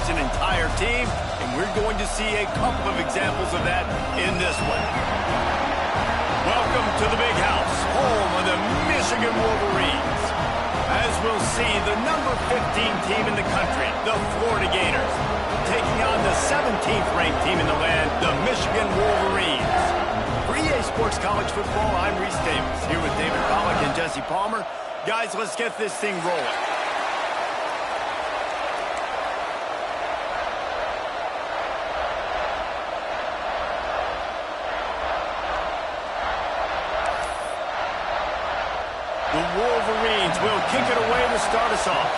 as an entire team, and we're going to see a couple of examples of that in this one. Welcome to the Big House, home of the Michigan Wolverines. As we'll see, the number 15 team in the country, the Florida Gators, taking on the 17th ranked team in the land, the Michigan Wolverines. For EA Sports College Football, I'm Reese Davis, here with David Pollack and Jesse Palmer. Guys, let's get this thing rolling. The Wolverines will kick it away to start us off.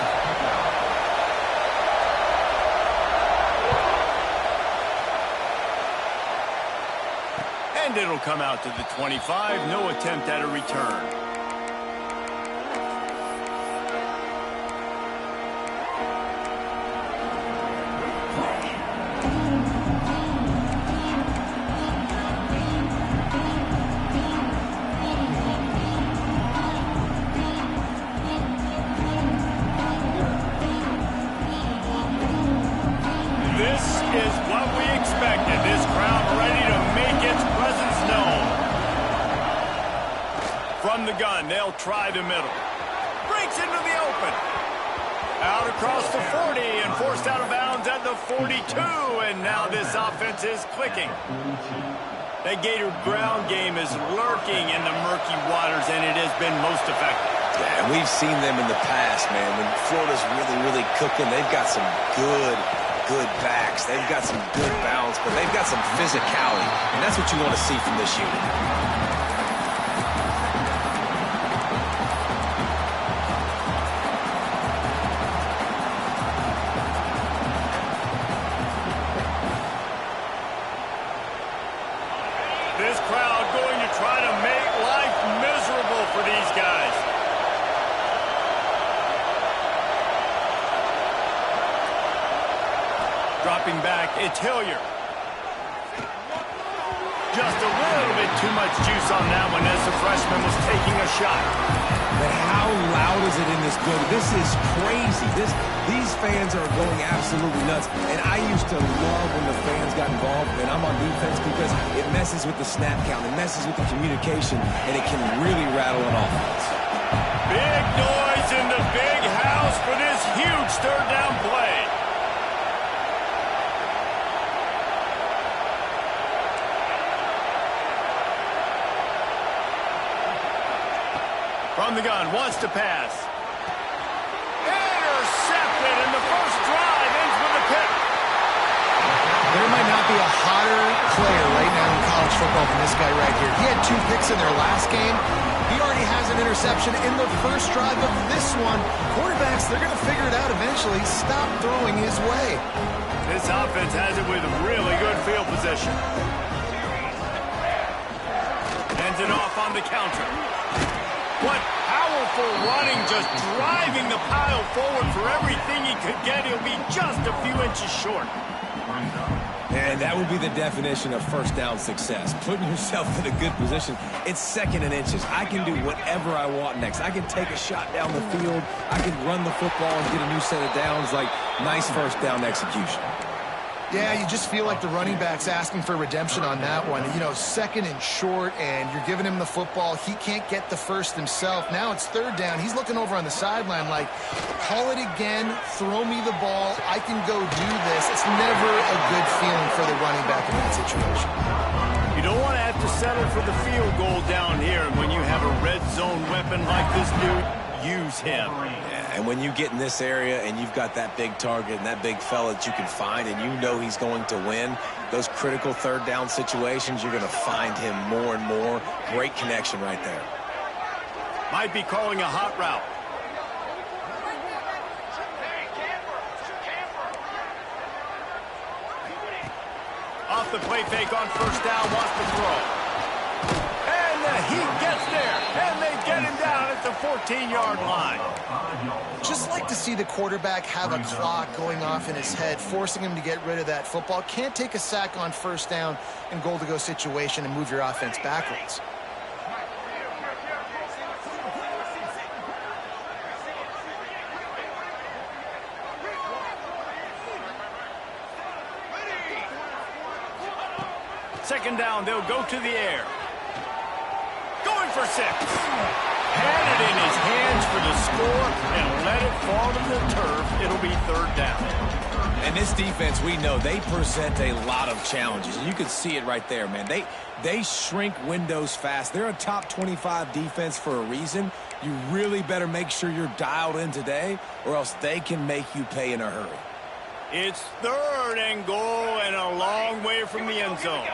And it'll come out to the 25. No attempt at a return. This is what we expected. This crowd ready to make its presence known. From the gun, they'll try the middle. Breaks into the open. Out across the 40 and forced out of bounds at the 42. And now this offense is clicking. That Gator ground game is lurking in the murky waters, and it has been most effective. Yeah, and we've seen them in the past, man. When Florida's really cooking, they've got some good backs. They've got some good balance, but they've got some physicality, and that's what you want to see from this unit. This crowd going to try to make life miserable for these guys. Dropping back, it's Hilliard. Just a little bit too much juice on that one as the freshman was taking a shot. But how loud is it in this building? This is crazy. These fans are going absolutely nuts. And I used to love when the fans got involved, and I'm on defense because it messes with the snap count. It messes with the communication, and it can really rattle an offense. Big noise in the big house for this huge third down play. From the gun, wants to pass. Intercepted, and the first drive ends with a pick. There might not be a hotter player right now in college football than this guy right here. He had 2 picks in their last game. He already has an interception in the first drive of this one. Quarterbacks, they're going to figure it out eventually. Stop throwing his way. This offense has it with really good field position. Ends it off on the counter. What powerful running, just driving the pile forward for everything he could get. He'll be just a few inches short. And that would be the definition of first down success. Putting yourself in a good position. It's second and inches. I can do whatever I want next. I can take a shot down the field. I can run the football and get a new set of downs. Like, nice first down execution. Yeah, you just feel like the running back's asking for redemption on that one. You know, second and short, and you're giving him the football. He can't get the first himself. Now it's third down. He's looking over on the sideline like, call it again, throw me the ball, I can go do this. It's never a good feeling for the running back in that situation. You don't want to have to settle for the field goal down here. And when you have a red zone weapon like this dude, use him. Yeah, and when you get in this area and you've got that big target and that big fella that you can find and you know he's going to win, those critical third down situations, you're going to find him more and more. Great connection right there. Might be calling a hot route. Off the play fake on first down, wants to throw. And the heat gets there, and they get him down at the 14-yard line. Just like to see the quarterback have a clock going off in his head, forcing him to get rid of that football. Can't take a sack on first down in goal-to-go situation and move your offense backwards. second down, they'll go to the air. Going for 6. Had it in his hands for the score and let it fall to the turf. It'll be third down. And this defense, we know, they present a lot of challenges. You can see it right there, man. They shrink windows fast. They're a top 25 defense for a reason. You really better make sure you're dialed in today, or else they can make you pay in a hurry. It's third and goal and a long way from the end zone.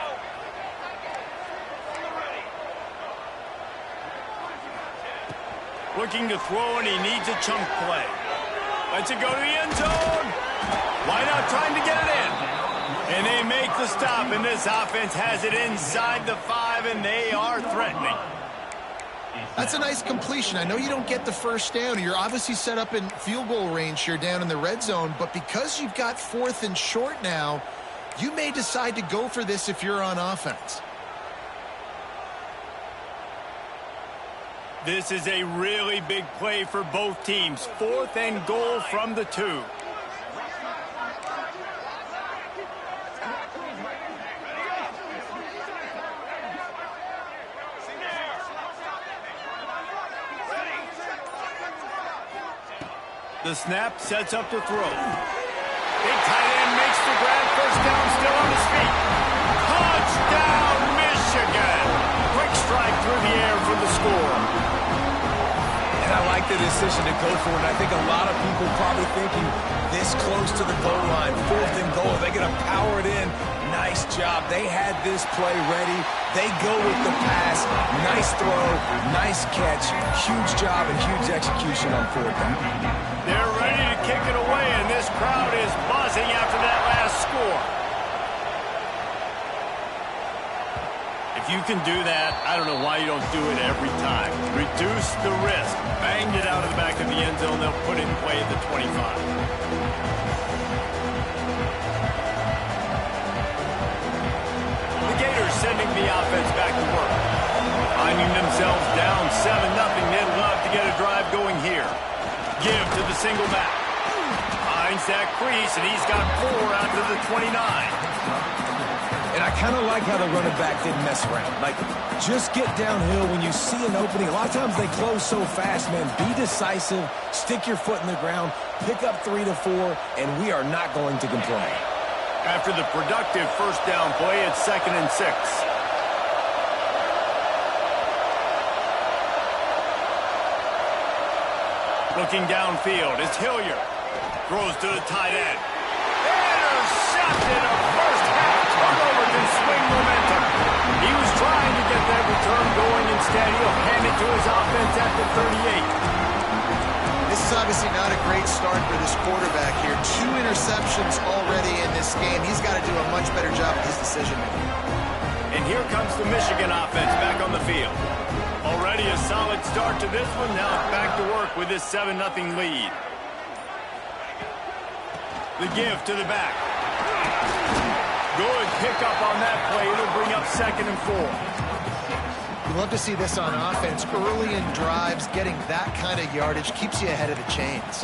Looking to throw, and he needs a chunk play. Lets it go to the end zone. Why not trying to get it in? And they make the stop, and this offense has it inside the 5, and they are threatening. That's a nice completion. I know you don't get the first down. You're obviously set up in field goal range here down in the red zone, but because you've got 4th and short now, you may decide to go for this if you're on offense. This is a really big play for both teams. 4th and goal from the 2. The snap sets up to throw. Big tight end makes the grab. First down, still on his feet. Touchdown, Michigan! Quick strike through the air for the score. And I like the decision to go for it. I think a lot of people probably thinking this close to the goal line, 4th and goal, they're going to power it in. Nice job. They had this play ready. They go with the pass. Nice throw, nice catch. Huge job and huge execution on 4th down. They're ready to kick it away, and this crowd is buzzing after that last score. If you can do that, I don't know why you don't do it every time. Reduce the risk. Banged it out of the back of the end zone. They'll put it in play at the 25. The Gators sending the offense back to work. Finding themselves down 7-0. They'd love to get a drive going here. Give to the single back. Finds that crease, and he's got 4 out to the 29. And I kind of like how the running back didn't mess around. Like, just get downhill when you see an opening. A lot of times they close so fast, man. Be decisive, stick your foot in the ground, pick up 3 to 4, and we are not going to complain. After the productive first down play, it's 2nd and 6. Looking downfield, it's Hilliard. Throws to the tight end. Intercepted, a first half turnover can swing momentum. He was trying to get that return going. Instead, he'll hand it to his offense at the 38. This is obviously not a great start for this quarterback here. 2 interceptions already in this game. He's got to do a much better job of his decision-making. And here comes the Michigan offense back on the field. Already a solid start to this one. Now it's back to work with this 7-0 lead. The give to the back. Good pickup on that play. It'll bring up 2nd and 4. You'd love to see this on offense. Early in drives, getting that kind of yardage keeps you ahead of the chains.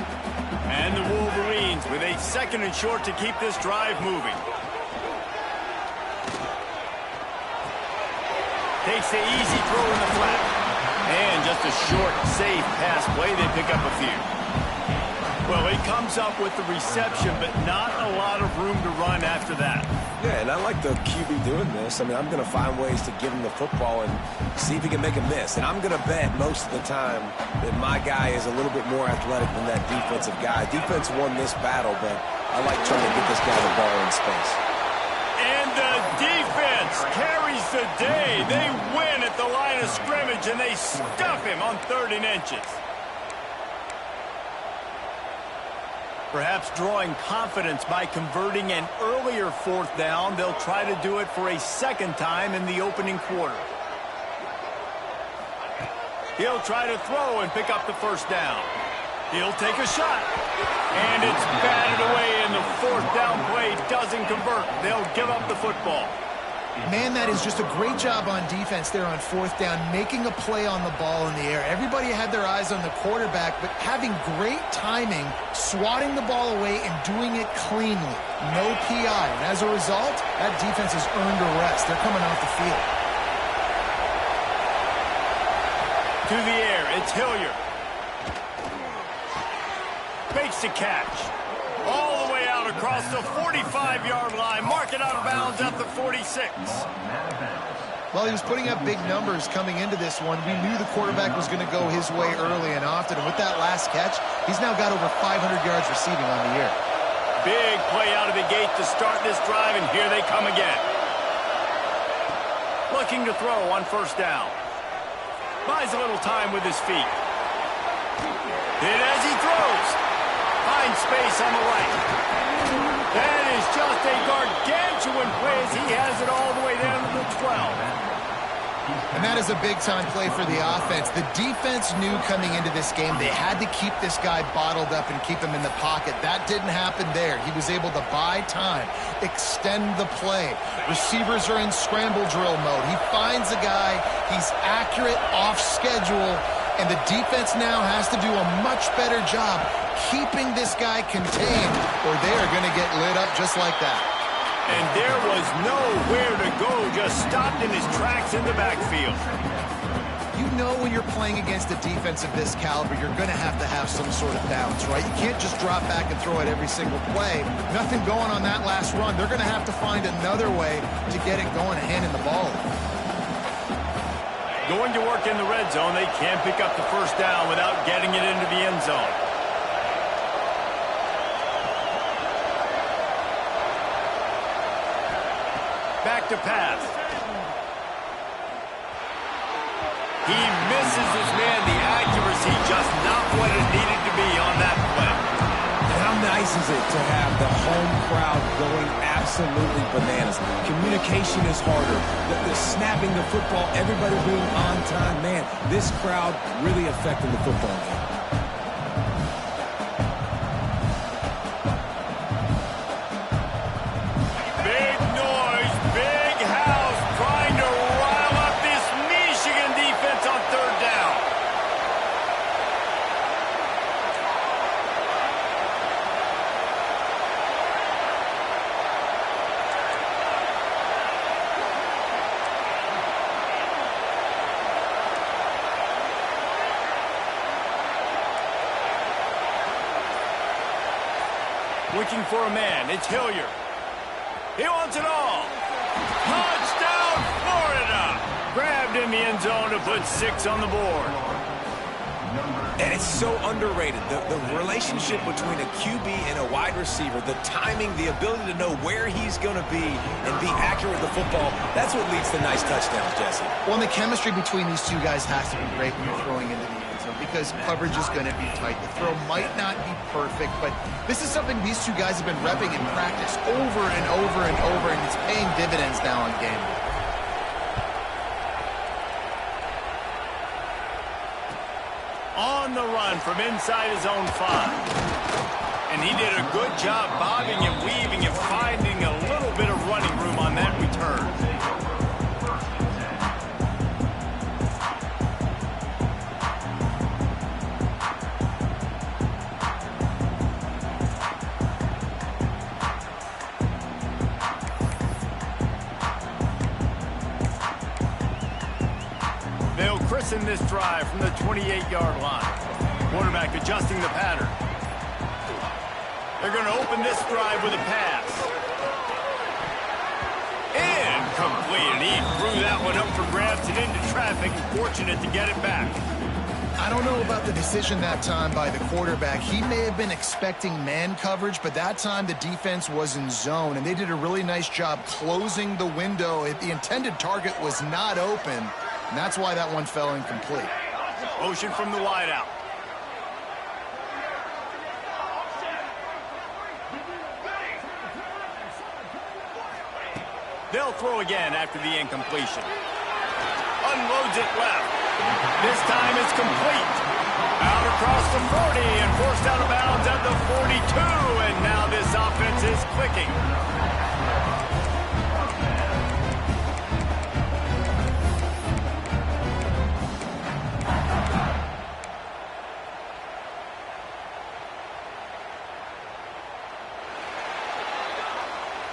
And the Wolverines with a 2nd and short to keep this drive moving. Takes the easy throw in the flat. And just a short, safe pass play. They pick up a few. Well, he comes up with the reception, but not a lot of room to run after that. Yeah, and I like the QB doing this. I mean, I'm going to find ways to give him the football and see if he can make a miss. And I'm going to bet most of the time that my guy is a little bit more athletic than that defensive guy. Defense won this battle, but I like trying to get this guy the ball in space. And the defense carries the day. They win at the line of scrimmage, and they stuff him on 3rd and inches. Perhaps drawing confidence by converting an earlier 4th down. They'll try to do it for a 2nd time in the opening quarter. He'll try to throw and pick up the first down. He'll take a shot. And it's batted away, and the 4th down play doesn't convert. They'll give up the football. Man, that is just a great job on defense there on fourth down, making a play on the ball in the air. Everybody had their eyes on the quarterback, but having great timing, swatting the ball away, and doing it cleanly. No PI. And as a result, that defense has earned a rest. They're coming off the field. To the air, it's Hilliard. Makes the catch. All the way out across the 45-yard line. Mark it out of bounds at the 46. Well, he was putting up big numbers coming into this one. We knew the quarterback was going to go his way early and often. And with that last catch, he's now got over 500 yards receiving on the year. Big play out of the gate to start this drive, and here they come again. Looking to throw on first down. Buys a little time with his feet. And as he throws, finds space on the right. That is just a gargantuan play as he has it all the way down to the 12. And that is a big-time play for the offense. The defense knew coming into this game they had to keep this guy bottled up and keep him in the pocket. That didn't happen there. He was able to buy time, extend the play. Receivers are in scramble drill mode. He finds a guy. He's accurate, off schedule. And the defense now has to do a much better job keeping this guy contained, or they are going to get lit up just like that. And there was nowhere to go, just stopped in his tracks in the backfield. You know when you're playing against a defense of this caliber, you're going to have some sort of bounce, right? You can't just drop back and throw it every single play. Nothing going on that last run. They're going to have to find another way to get it going and handing the ball. Going to work in the red zone, they can't pick up the first down without getting it into the end zone. Back to pass. He misses his man. The accuracy just not what it needed to be on that play. And how nice is it to have the home crowd going absolutely bananas? Communication is harder. The snapping the football, everybody being on time. Man, this crowd really affecting the football game. Big noise, big house, trying to rile up this Michigan defense on third down. Looking for a man. It's Hilliard. He wants it all. Touchdown, Florida. Grabbed in the end zone to put 6 on the board. And it's so underrated. The relationship between a QB and a wide receiver, the timing, the ability to know where he's going to be and be accurate with the football, that's what leads to nice touchdowns, Jesse. Well, and the chemistry between these two guys has to be great when you're throwing into the end zone because coverage is going to be tight. The throw might not be perfect, but this is something these two guys have been repping in practice over and over and over, and it's paying dividends now on game day. On the run from inside his own 5. And he did a good job bobbing and weaving and finding a little bit of running room on that return. They'll christen this drive from the 28-yard line. Quarterback adjusting the pattern. They're going to open this drive with a pass. Incomplete, and he threw that one up for grabs and into traffic, and fortunate to get it back. I don't know about the decision that time by the quarterback. He may have been expecting man coverage, but that time the defense was in zone, and they did a really nice job closing the window. The intended target was not open, and that's why that one fell incomplete. Motion from the wideout. They'll throw again after the incompletion. Unloads it left. This time it's complete. Out across the 40 and forced out of bounds at the 42. And now this offense is clicking.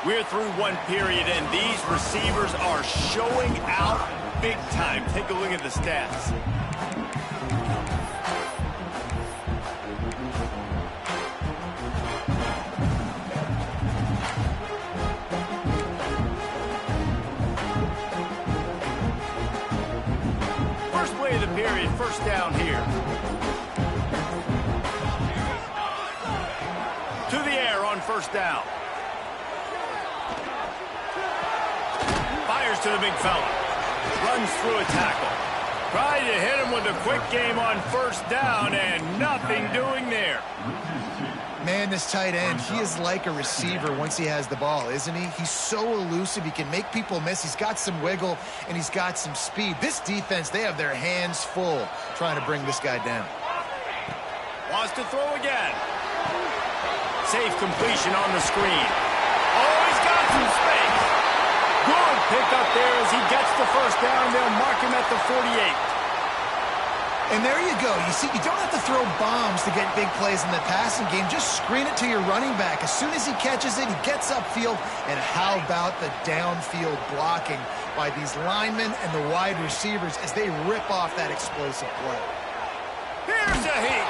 We're through one period, and these receivers are showing out big time. Take a look at the stats. First play of the period, first down here. To the air on first down. Fires to the big fella. Runs through a tackle. Tried to hit him with a quick game on first down, and nothing doing there. Man, this tight end, he is like a receiver once he has the ball, isn't he? He's so elusive. He can make people miss. He's got some wiggle, and he's got some speed. This defense, they have their hands full trying to bring this guy down. Wants to throw again. Safe completion on the screen. Oh, he's got some space. Good pick up there as he gets the first down. They'll mark him at the 48. And there you go. You see, you don't have to throw bombs to get big plays in the passing game. Just screen it to your running back. As soon as he catches it, he gets upfield. And how about the downfield blocking by these linemen and the wide receivers as they rip off that explosive play. Here's a heat.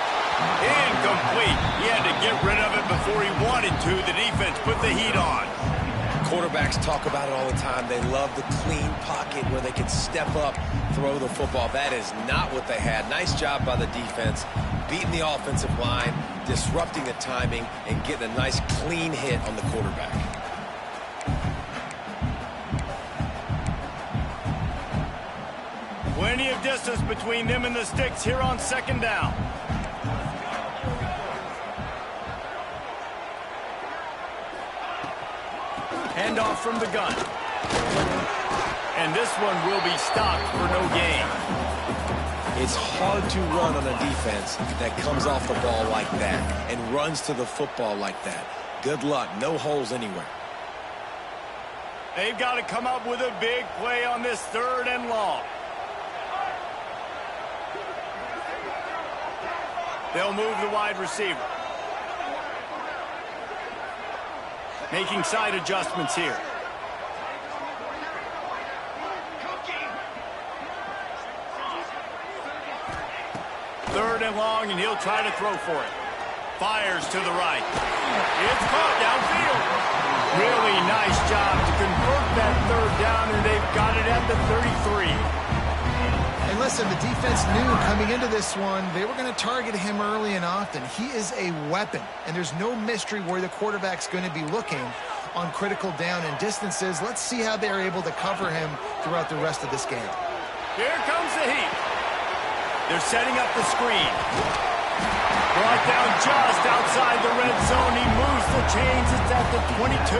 Incomplete. He had to get rid of it before he wanted to. The defense put the heat on. Quarterbacks talk about it all the time. They love the clean pocket where they can step up, throw the football. That is not what they had. Nice job by the defense, beating the offensive line, disrupting the timing, and getting a nice clean hit on the quarterback. Plenty of distance between them and the sticks here on second down. Handoff from the gun. And this one will be stopped for no gain. It's hard to run on a defense that comes off the ball like that and runs to the football like that. Good luck. No holes anywhere. They've got to come up with a big play on this third and long. They'll move the wide receiver. Making side adjustments here. Third and long, and he'll try to throw for it. Fires to the right. It's caught downfield. Really nice job to convert that third down, and they've got it at the 33. And listen, the defense knew coming into this one, they were going to target him early and often. He is a weapon, and there's no mystery where the quarterback's going to be looking on critical down and distances. Let's see how they're able to cover him throughout the rest of this game. Here comes the heat. They're setting up the screen. Brought down just outside the red zone. He moves the chains. It's at the 22.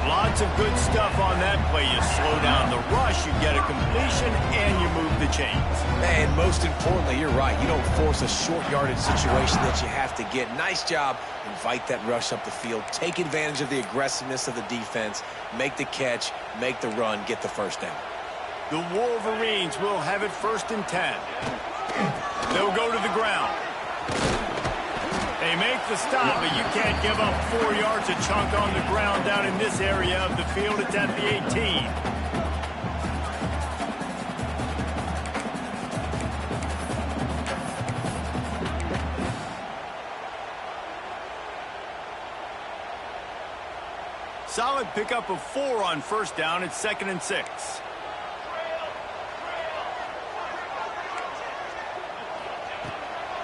Lots of good stuff on that play. You slow down the rush, you get a completion, and you move the chains. And most importantly, you're right. You don't force a short yardage situation that you have to get. Nice job. Invite that rush up the field. Take advantage of the aggressiveness of the defense. Make the catch. Make the run. Get the first down. The Wolverines will have it first and 10. They'll go to the ground. They make the stop, but you can't give up 4 yards a chunk on the ground down in this area of the field. It's at the 18. Solid pickup of 4 on first down. It's 2nd and 6.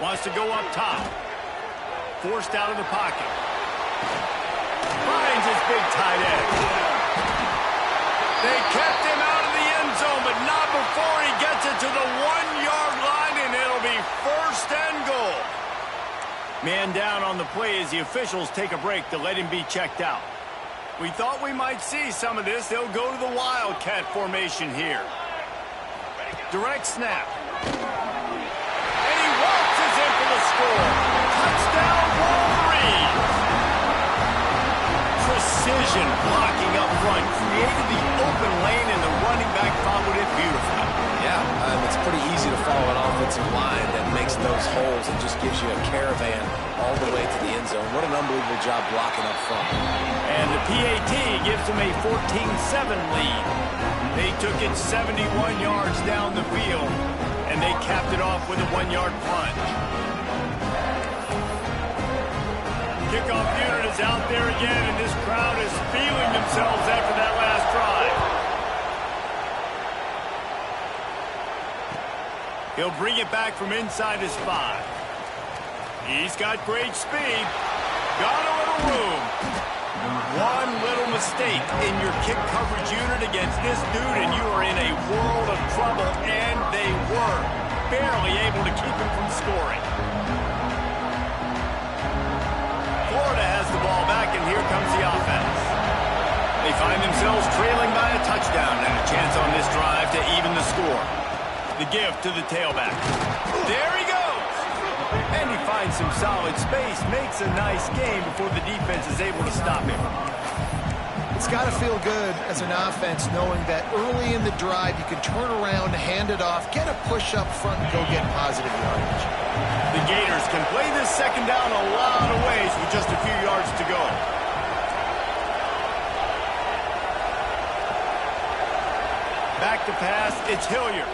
Wants to go up top. Forced out of the pocket. Finds his big tight end. They kept him out of the end zone, but not before he gets it to the 1-yard line, and it'll be first and goal. Man down on the play as the officials take a break to let him be checked out. We thought we might see some of this. They'll go to the Wildcat formation here. Direct snap. And he waltzes in for the score. Touchdown, Wolverines! precision blocking up front. Created the open lane, and the running back followed it beautifully. Yeah, it's pretty easy to follow an offensive line that makes those holes and just gives you a caravan all the way to the end zone. What an unbelievable job blocking up front. And the PAT gives them a 14-7 lead. They took it 71 yards down the field, and they capped it off with a 1-yard plunge. Kickoff unit is out there again, and this crowd is feeling themselves after that last drive. He'll bring it back from inside his 5. He's got great speed. Got a little room. One little mistake in your kick coverage unit against this dude, and you are in a world of trouble, and they were barely able to keep him from scoring. Florida has the ball back, and here comes the offense. They find themselves trailing by a touchdown and a chance on this drive to even the score. The give to the tailback. There he goes! And he finds some solid space, makes a nice game before the defense is able to stop him. It's got to feel good as an offense knowing that early in the drive you can turn around, hand it off, get a push up front, and go get positive yardage. The Gators can play this second down a lot of ways with just a few yards to go. Back to pass, it's Hilliard.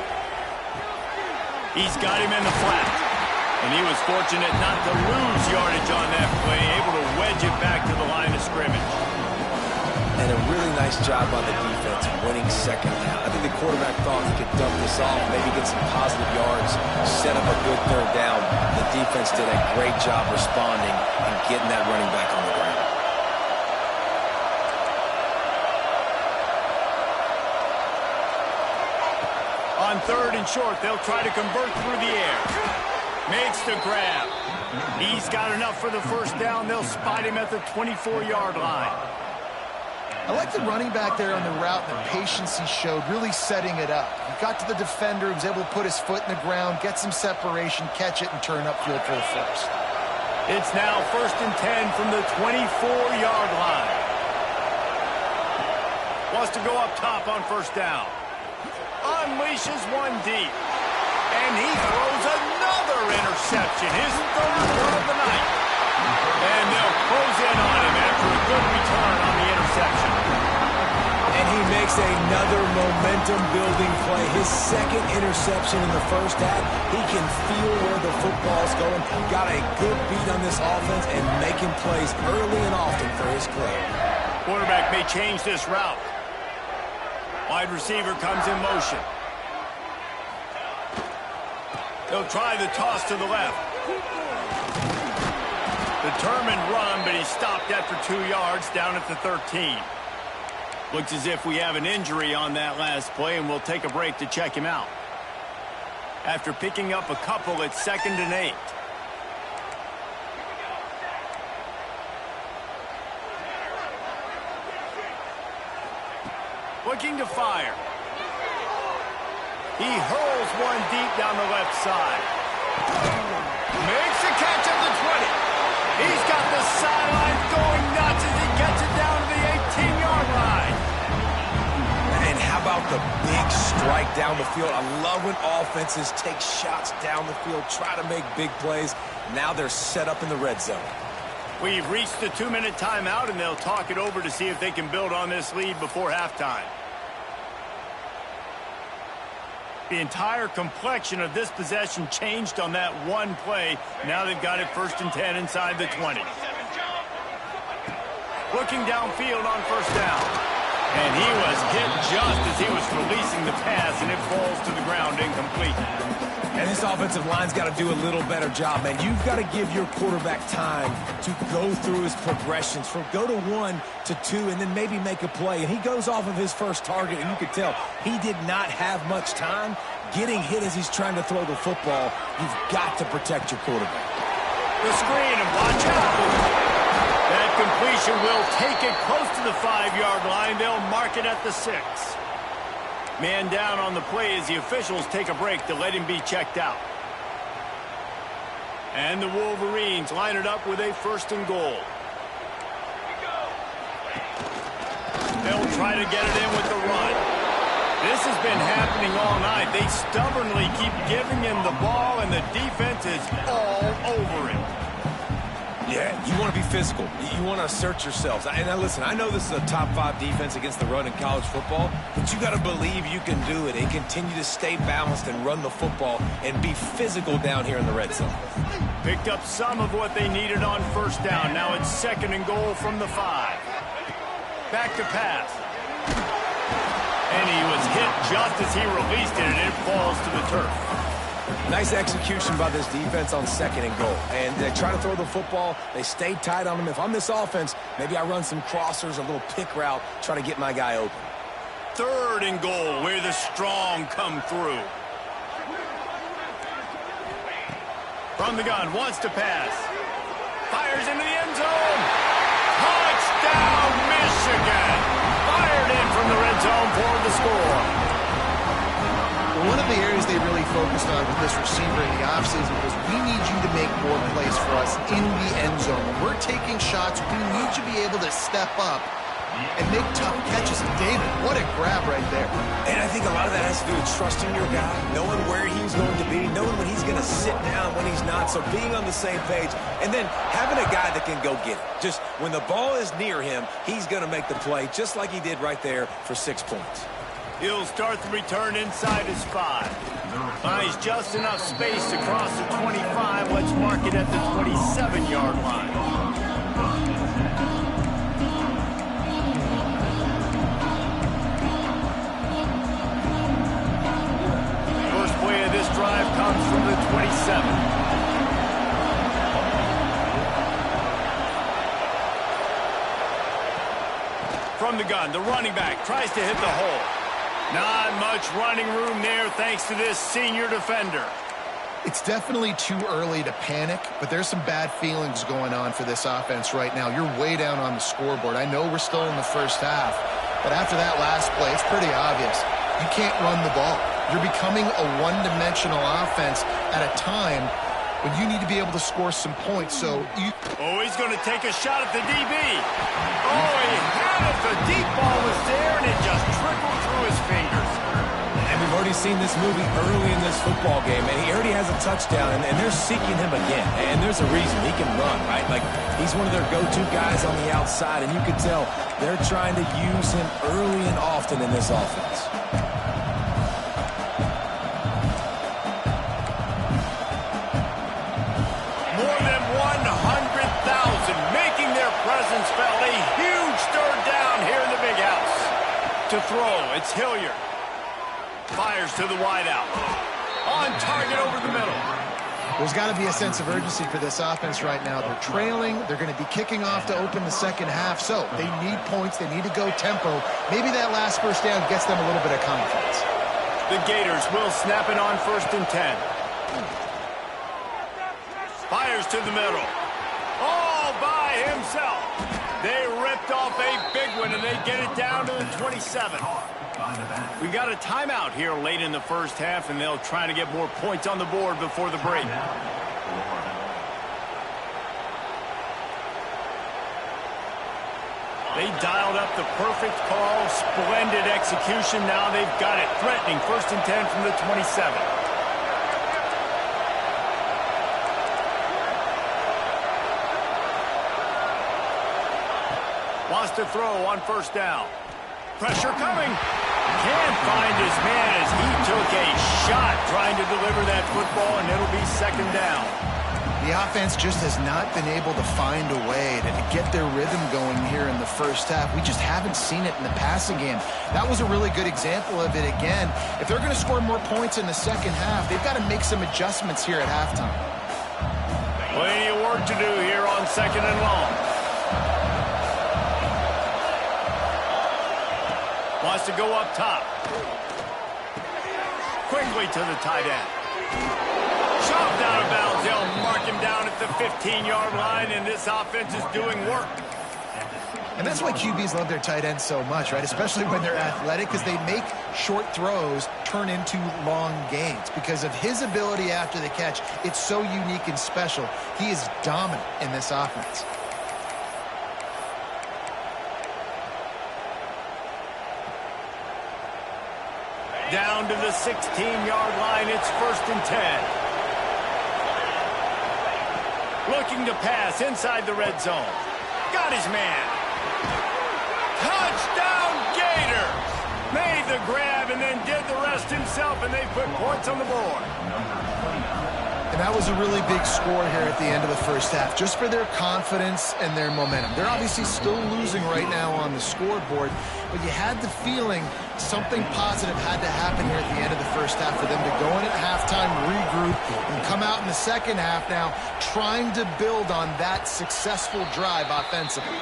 He's got him in the flat. And he was fortunate not to lose yardage on that play, able to wedge it back to the line of scrimmage. And a really nice job by the defense winning second down. I think the quarterback thought he could dump this off, maybe get some positive yards, set up a good third down. The defense did a great job responding and getting that running back on the ground. On 3rd and short, they'll try to convert through the air. Makes the grab. He's got enough for the first down. They'll spot him at the 24-yard line. I like the running back there on the route, the patience he showed, really setting it up. He got to the defender, he was able to put his foot in the ground, get some separation, catch it, and turn upfield for the first. It's now 1st and 10 from the 24-yard line. Wants to go up top on first down. Unleashes one deep. And he throws another interception, his 3rd one of the night. And they'll close in on him after a good return on the interception. And he makes another momentum-building play. His 2nd interception in the first half. He can feel where the football's going. Got a good beat on this offense and making plays early and often for his club. Quarterback may change this route. Wide receiver comes in motion. They'll try the toss to the left. Determined run, but he stopped after 2 yards down at the 13. Looks as if we have an injury on that last play, and we'll take a break to check him out. After picking up a couple, it's 2nd and 8. Looking to fire. He hurls one deep down the left side. Makes the catch at the 20. He's got the sidelines going nuts as he gets it down to the 18-yard line. And how about the big strike down the field? I love when offenses take shots down the field, try to make big plays. Now they're set up in the red zone. We've reached the 2-minute timeout, and they'll talk it over to see if they can build on this lead before halftime. The entire complexion of this possession changed on that one play. Now they've got it 1st and 10 inside the 20. Looking downfield on first down. And he was hit just as he was releasing the pass, and it falls to the ground incomplete. And this offensive line's got to do a little better job, man. You've got to give your quarterback time to go through his progressions from go to 1 to 2 and then maybe make a play. And he goes off of his first target, and you could tell he did not have much time getting hit as he's trying to throw the football. You've got to protect your quarterback. The screen, and watch out. That completion will take it close to the 5-yard line. They'll mark it at the 6. Man down on the play as the officials take a break to let him be checked out. And the Wolverines line it up with a 1st and goal. They'll try to get it in with the run. This has been happening all night. They stubbornly keep giving him the ball, and the defense is all over it. Yeah, you want to be physical. You want to assert yourselves. And now listen, I know this is a top 5 defense against the run in college football, but you got to believe you can do it and continue to stay balanced and run the football and be physical down here in the red zone. Picked up some of what they needed on first down. Now it's 2nd and goal from the 5. Back to pass. And he was hit just as he released it, and it falls to the turf. Nice execution by this defense on 2nd and goal. And they try to throw the football. They stay tight on him. If I'm this offense, maybe I run some crossers, a little pick route, try to get my guy open. 3rd and goal, where the strong come through. From the gun, wants to pass. Fires into the end zone. Touchdown, Michigan. Fired in from the red zone for the score. One of the areas they really focused on with this receiver in the offseason was we need you to make more plays for us in the end zone. When we're taking shots, we need you to be able to step up and make tough catches. David, what a grab right there. And I think a lot of that has to do with trusting your guy, knowing where he's going to be, knowing when he's going to sit down, when he's not, so being on the same page, and then having a guy that can go get it. Just when the ball is near him, he's going to make the play, just like he did right there for 6 points. He'll start the return inside his 5. Finds just enough space to cross the 25. Let's mark it at the 27-yard line. First play of this drive comes from the 27. From the gun, the running back tries to hit the hole. Not much running room there thanks to this senior defender. It's definitely too early to panic, but there's some bad feelings going on for this offense right now. You're way down on the scoreboard. I know we're still in the first half, but after that last play, it's pretty obvious. You can't run the ball. You're becoming a one-dimensional offense at a time when you need to be able to score some points. So he's going to take a shot at the DB. Oh, he had it. The deep ball was there, and it just trickled through his fingers. And we've already seen this movie early in this football game, and he already has a touchdown, and they're seeking him again. And there's a reason. He can run, right? Like, he's one of their go-to guys on the outside, and you can tell they're trying to use him early and often in this offense. Presence felt. A huge 3rd down here in the big house. To throw, it's Hilliard. Fires to the wideout. On target over the middle. There's got to be a sense of urgency for this offense right now. They're trailing. They're going to be kicking off to open the 2nd half. So they need points. They need to go tempo. Maybe that last first down gets them a little bit of confidence. The Gators will snap it on 1st and 10. Fires to the middle. All by himself. They ripped off a big one, and they get it down to the 27. We got a timeout here late in the first half, and they'll try to get more points on the board before the break. They dialed up the perfect call. Splendid execution. Now they've got it. Threatening 1st and 10 from the 27. Wants to throw on 1st down. Pressure coming. Can't find his man as he took a shot trying to deliver that football, and it'll be 2nd down. The offense just has not been able to find a way to get their rhythm going here in the first half. We just haven't seen it in the passing game. That was a really good example of it again. If they're going to score more points in the 2nd half, they've got to make some adjustments here at halftime. Plenty of work to do here on 2nd and long. Wants to go up top. Quickly to the tight end. Chopped out of bounds. They'll mark him down at the 15-yard line, and this offense is doing work. And that's why QBs love their tight ends so much, right? Especially when they're athletic, because they make short throws turn into long gains. Because of his ability after the catch, it's so unique and special. He is dominant in this offense. Down to the 16-yard line. It's 1st and 10. Looking to pass inside the red zone. Got his man. Touchdown Gators! Made the grab and then did the rest himself, and they put points on the board. And that was a really big score here at the end of the first half, just for their confidence and their momentum. They're obviously still losing right now on the scoreboard, but you had the feeling something positive had to happen here at the end of the first half for them to go in at halftime, regroup, and come out in the second half now trying to build on that successful drive offensively.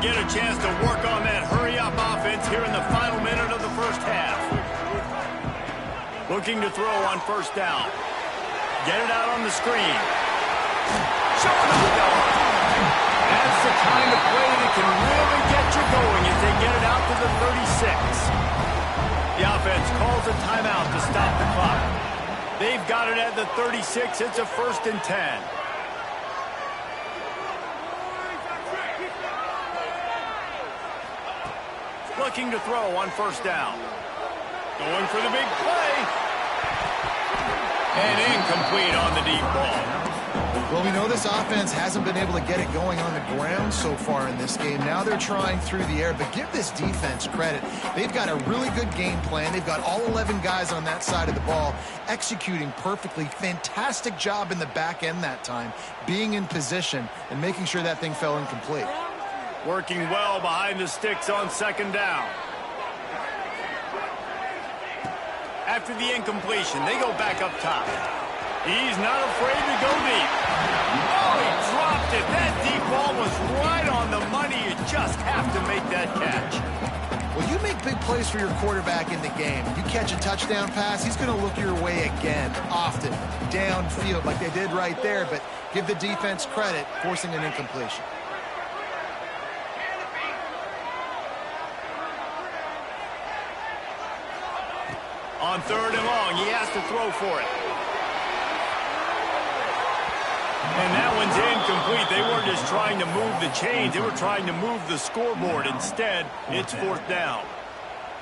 Get a chance to work on that hurry-up offense here in the final minute of the first half. Looking to throw on 1st down. Get it out on the screen. Showing them the door. That's the kind of play that can really get you going as they get it out to the 36. The offense calls a timeout to stop the clock. They've got it at the 36. It's a 1st and 10. Looking to throw on 1st down. Going for the big play. And incomplete on the deep ball. Well, we know this offense hasn't been able to get it going on the ground so far in this game. Now they're trying through the air, but give this defense credit. They've got a really good game plan. They've got all 11 guys on that side of the ball executing perfectly. Fantastic job in the back end that time, being in position and making sure that thing fell incomplete. Working well behind the sticks on 2nd down. After the incompletion, they go back up top. He's not afraid to go deep. Oh, he dropped it. That deep ball was right on the money. You just have to make that catch. Well, you make big plays for your quarterback in the game. You catch a touchdown pass, he's going to look your way again, often, downfield like they did right there, but give the defense credit, forcing an incompletion. On 3rd and long, he has to throw for it. And that one's incomplete. They weren't just trying to move the chains. They were trying to move the scoreboard. Instead, it's 4th down.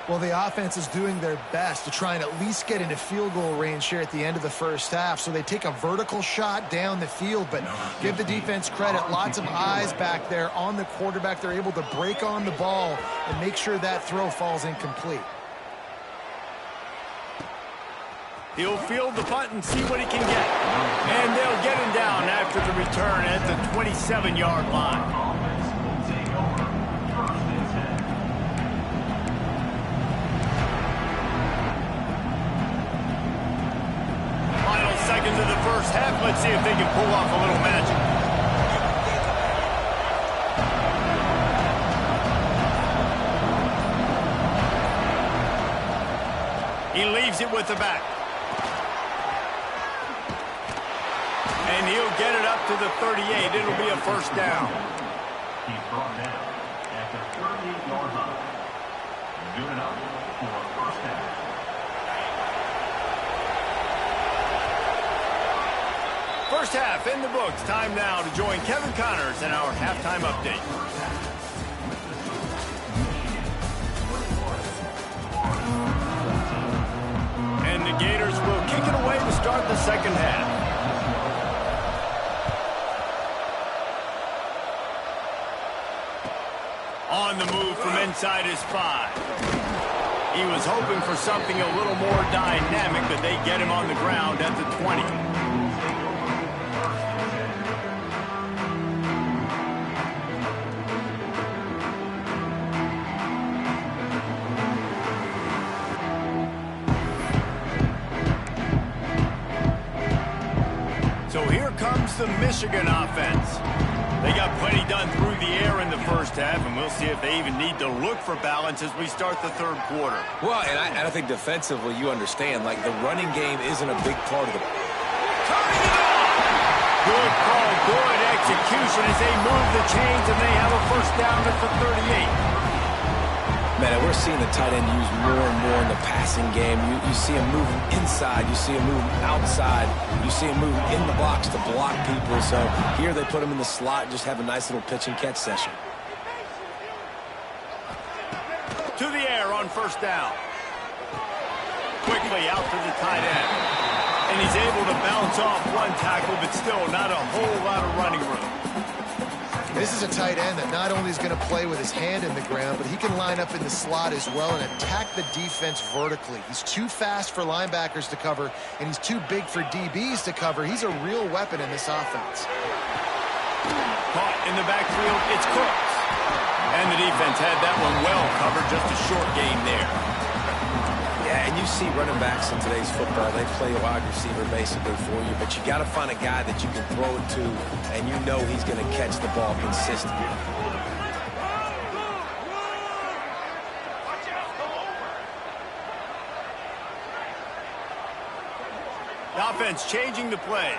Well, the offense is doing their best to try and at least get into field goal range here at the end of the first half. So they take a vertical shot down the field, but give the defense credit. Lots of eyes back there on the quarterback. They're able to break on the ball and make sure that throw falls incomplete. He'll field the punt and see what he can get. And they'll get him down after the return at the 27-yard line. Final seconds of the first half. Let's see if they can pull off a little magic. He leaves it with the back. And he'll get it up to the 38. It'll be a 1st down. He's brought down at the 38-yard line. Good enough for a 1st down. First half in the books. Time now to join Kevin Connors in our halftime update. And the Gators will kick it away to start the second half. On the move from inside his 5. He was hoping for something a little more dynamic, but they get him on the ground at the 20. So here comes the Michigan offense. They got plenty done through the air in the first half, and we'll see if they even need to look for balance as we start the third quarter. Well, and I think defensively, you understand, like the running game isn't a big part of it. Turning it on! Good call, good execution as they move the chains, and they have a 1st down at the 38. Man, and we're seeing the tight end used more and more in the passing game. You see him moving inside. You see him moving outside. You see him moving in the box to block people. So here they put him in the slot and just have a nice little pitch and catch session. To the air on first down. Quickly out to the tight end. And he's able to bounce off one tackle, but still not a whole lot of running room. This is a tight end that not only is going to play with his hand in the ground, but he can line up in the slot as well and attack the defense vertically. He's too fast for linebackers to cover, and he's too big for DBs to cover. He's a real weapon in this offense. Caught in the backfield, it's Cooks. And the defense had that one well covered, just a short gain there. Yeah, and you see running backs in today's football, they play a wide receiver basically for you, but you got to find a guy that you can throw it to, and you know he's going to catch the ball consistently. The offense changing the play.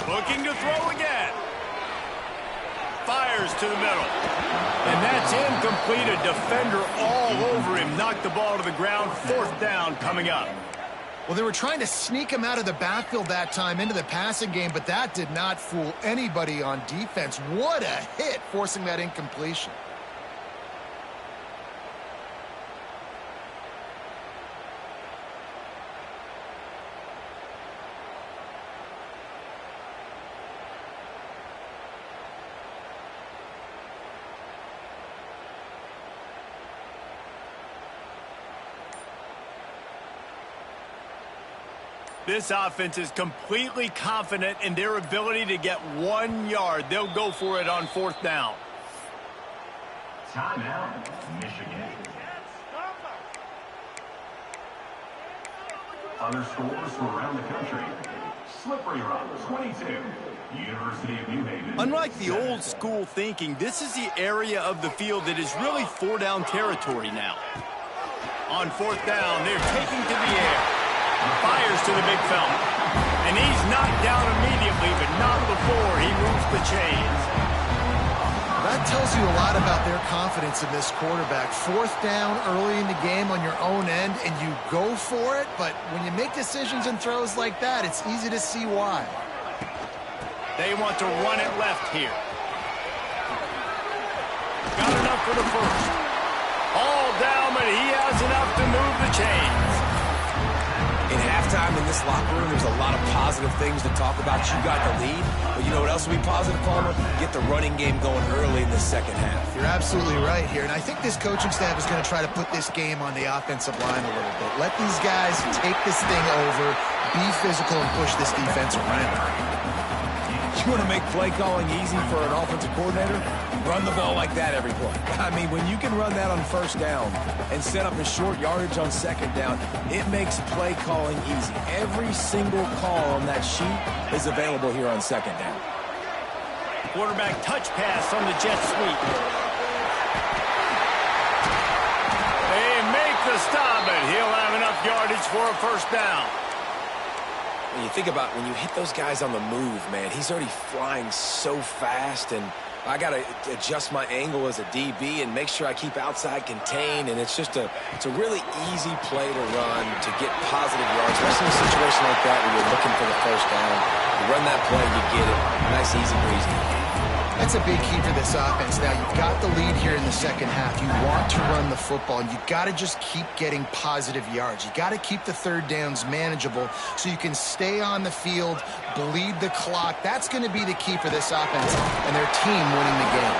Looking to throw again. Fires to the middle. And that's incomplete. A defender all over him. Knocked the ball to the ground. Fourth down coming up. Well, they were trying to sneak him out of the backfield that time into the passing game, but that did not fool anybody on defense. What a hit, forcing that incompletion. This offense is completely confident in their ability to get 1 yard. They'll go for it on fourth down. Timeout, Michigan. Other scores from around the country. Slippery Rock, 22. University of New Haven. Unlike the old school thinking, this is the area of the field that is really four-down territory now. On fourth down, they're taking to the air. Fires to the big fella. And he's knocked down immediately, but not before he moves the chains. That tells you a lot about their confidence in this quarterback. Fourth down early in the game on your own end, and you go for it, but when you make decisions and throws like that, it's easy to see why. They want to run it left here. Got enough for the first. All down, but he has enough to move the chains. In halftime in this locker room, there's a lot of positive things to talk about. You got the lead, but you know what else will be positive, Palmer? Get the running game going early in the second half. You're absolutely right here, and I think this coaching staff is going to try to put this game on the offensive line a little bit. Let these guys take this thing over, be physical, and push this defense around. You want to make play calling easy for an offensive coordinator? Run the ball like that every play. I mean, when you can run that on first down and set up a short yardage on second down, it makes play calling easy. Every single call on that sheet is available here on second down. Quarterback touch pass on the jet sweep. They make the stop, but he'll have enough yardage for a first down. When you think about when you hit those guys on the move, man, he's already flying so fast, and I got to adjust my angle as a DB and make sure I keep outside contained, and it's a really easy play to run to get positive yards, especially in a situation like that where you're looking for the first down. You run that play, you get it. Nice, easy breezy. That's a big key for this offense. Now, you've got the lead here in the second half. You want to run the football, and you've got to just keep getting positive yards. You've got to keep the third downs manageable so you can stay on the field, bleed the clock. That's going to be the key for this offense and their team winning the game.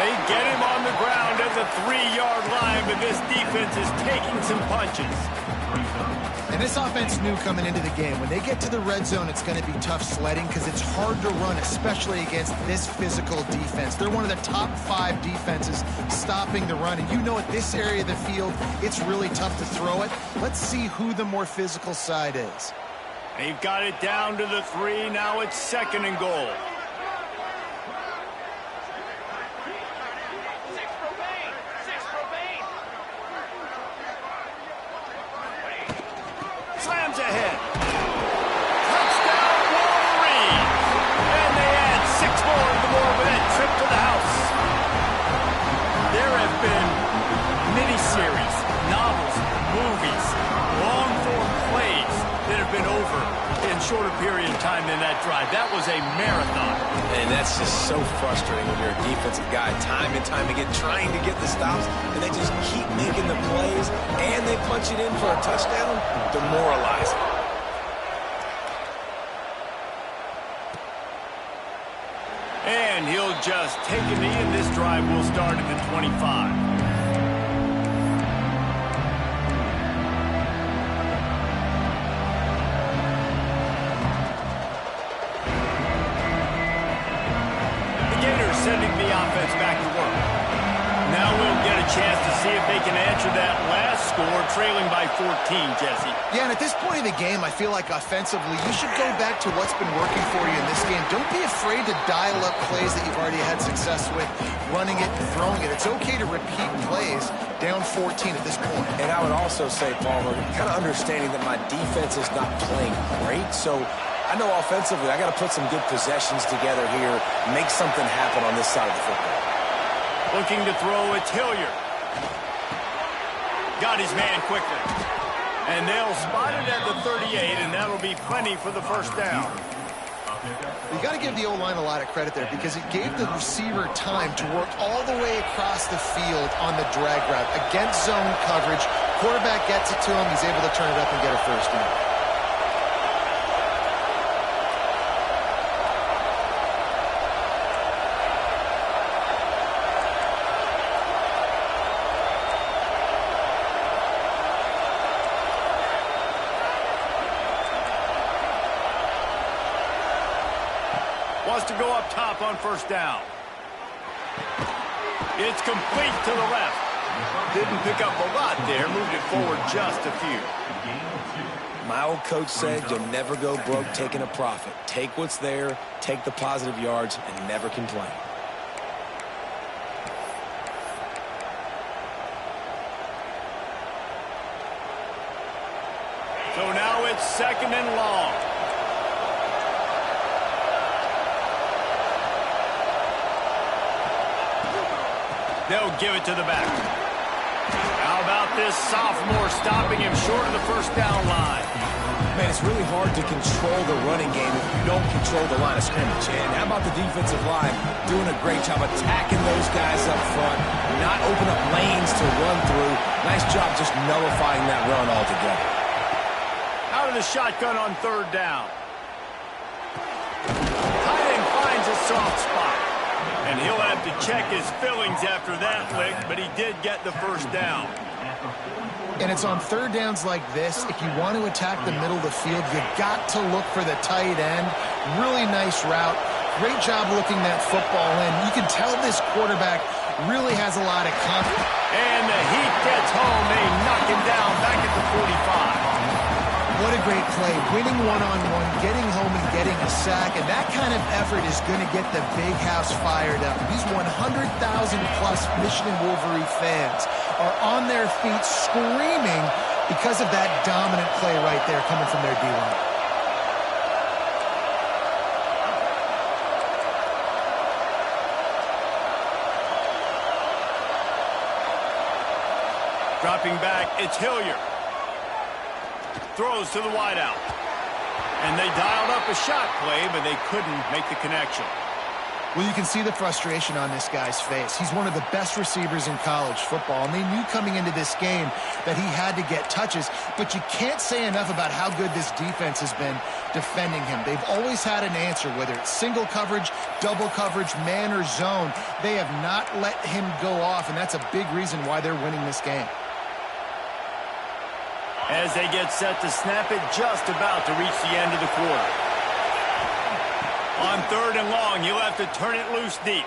They get him on the ground at the 3-yard line, but this defense is taking some punches. And this offense knew coming into the game, when they get to the red zone, it's going to be tough sledding because it's hard to run, especially against this physical defense. They're one of the top 5 defenses stopping the run. And you know at this area of the field, it's really tough to throw it. Let's see who the more physical side is. They've got it down to the 3. Now it's second and goal. Slams ahead. Touchdown, Wolverines. And they add 6 more to the board with that triple shorter period of time than that drive. That was a marathon. And that's just so frustrating when you're a defensive guy, time and time again, trying to get the stops, and they just keep making the plays, and they punch it in for a touchdown. Demoralizing. And he'll just take a knee, and this drive will start at the 25. Sending the offense back to work. Now we'll get a chance to see if they can answer that last score, trailing by 14, Jesse. Yeah, and at this point of the game, I feel like offensively, you should go back to what's been working for you in this game. Don't be afraid to dial up plays that you've already had success with, running it and throwing it. It's okay to repeat plays down 14 at this point. And I would also say, Palmer, kind of understanding that my defense is not playing great, so I know offensively I got to put some good possessions together here, make something happen on this side of the football. Looking to throw, it's Hilliard. Got his man quickly. And they'll spot it at the 38, and that'll be plenty for the first down. You got to give the O-line a lot of credit there because it gave the receiver time to work all the way across the field on the drag route against zone coverage. Quarterback gets it to him. He's able to turn it up and get a first down. Wants to go up top on first down. It's complete to the left. Didn't pick up a lot there. Moved it forward just a few. My old coach said you'll never go broke taking a profit. Take what's there, take the positive yards, and never complain. So now it's second and long. They'll give it to the back. How about this sophomore stopping him short of the first down line? Man, it's really hard to control the running game if you don't control the line of scrimmage. And how about the defensive line doing a great job attacking those guys up front, not open up lanes to run through. Nice job just nullifying that run altogether. Out of the shotgun on third down. Tight end finds a soft spot. And he'll have to check his fillings after that lick, but he did get the first down. And it's on third downs like this, if you want to attack the middle of the field, you got to look for the tight end. Really nice route. Great job looking that football in. You can tell this quarterback really has a lot of confidence. And the heat gets home. They knock him down back at the 45. What a great play. Winning one-on-one, getting home and getting a sack. And that kind of effort is going to get the big house fired up. These 100,000-plus Michigan Wolverine fans are on their feet screaming because of that dominant play right there coming from their D-line. Dropping back, it's Hilliard. Throws to the wideout. And they dialed up a shot play, but they couldn't make the connection. Well, you can see the frustration on this guy's face. He's one of the best receivers in college football, and they knew coming into this game that he had to get touches, but you can't say enough about how good this defense has been defending him. They've always had an answer, whether it's single coverage, double coverage, man or zone. They have not let him go off, and that's a big reason why they're winning this game. As they get set to snap it, just about to reach the end of the quarter. On third and long, he'll have to turn it loose deep.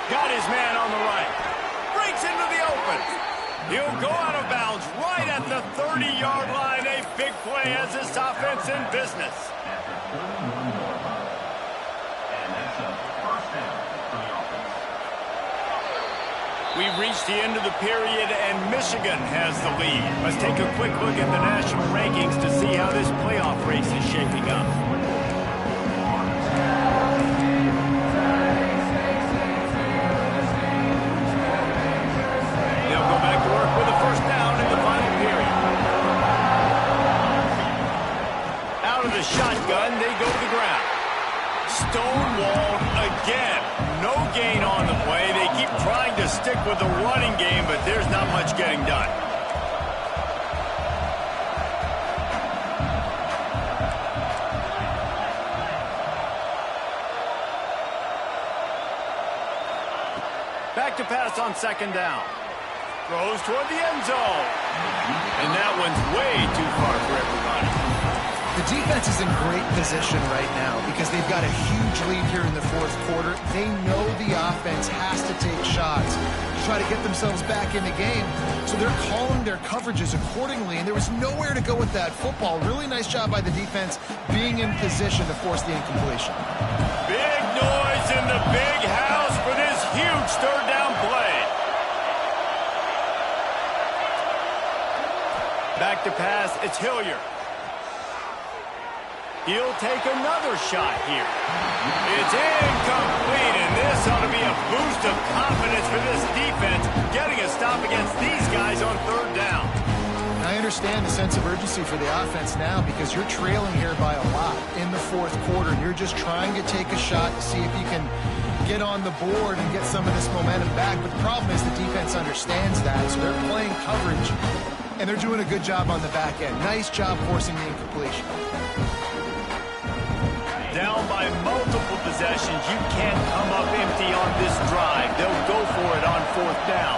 Got his man on the right. Breaks into the open. He'll go out of bounds right at the 30-yard line. A big play as this offense in business. We've reached the end of the period, and Michigan has the lead. Let's take a quick look at the national rankings to see how this playoff race is shaping up. They'll go back to work with a first down in the final period. Out of the again. No gain on the play. They keep trying to stick with the running game, but there's not much getting done. Back to pass on second down. Throws toward the end zone. And that one's way too far for everybody. The defense is in great position right now because they've got a huge lead here in the fourth quarter. They know the offense has to take shots to try to get themselves back in the game. So they're calling their coverages accordingly, and there was nowhere to go with that football. Really nice job by the defense being in position to force the incompletion. Big noise in the big house for this huge third down play. Back to pass, it's Hilliard. He'll take another shot here. It's incomplete, and this ought to be a boost of confidence for this defense, getting a stop against these guys on third down. I understand the sense of urgency for the offense now because you're trailing here by a lot in the fourth quarter, and you're just trying to take a shot to see if you can get on the board and get some of this momentum back. But the problem is the defense understands that, so they're playing coverage, and they're doing a good job on the back end. Nice job forcing the incompletion. Down by multiple possessions, you can't come up empty on this drive. They'll go for it on fourth down.